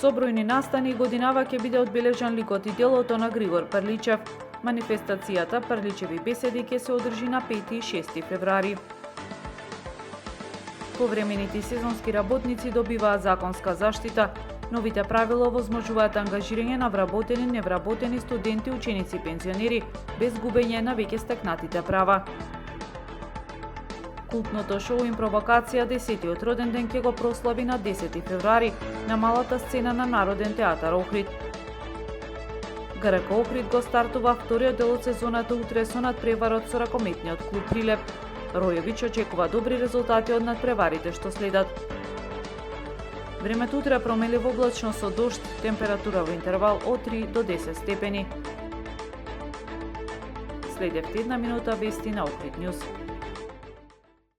Со бројни настани годинава ќе биде одбележан ликот и делото на Григор Прличев. Манифестацијата Прличеви беседи ќе се одржи на 5 и 6 февруари. Повремените и сезонски работници добиваат законска заштита. Новите правила овозможуваат ангажирање на вработени, невработени студенти, ученици и пензионери без губење на веќе стекнатите права. Култното шоу Импровокација 10-тиот роден ден ќе го прослави на 10 февруари на малата сцена на Народен театар Охрид. ГРК Охрид го стартува вториот дел од сезоната утре со надпреварот со ракометниот клуб Прилеп. Ројовиќ очекува добри резултати од надпреварите што следат. Времето утре промеливо облачно со дожд, температура во интервал од 3 до 10 степени. Следевте една минута вести на Охрид Ньюс.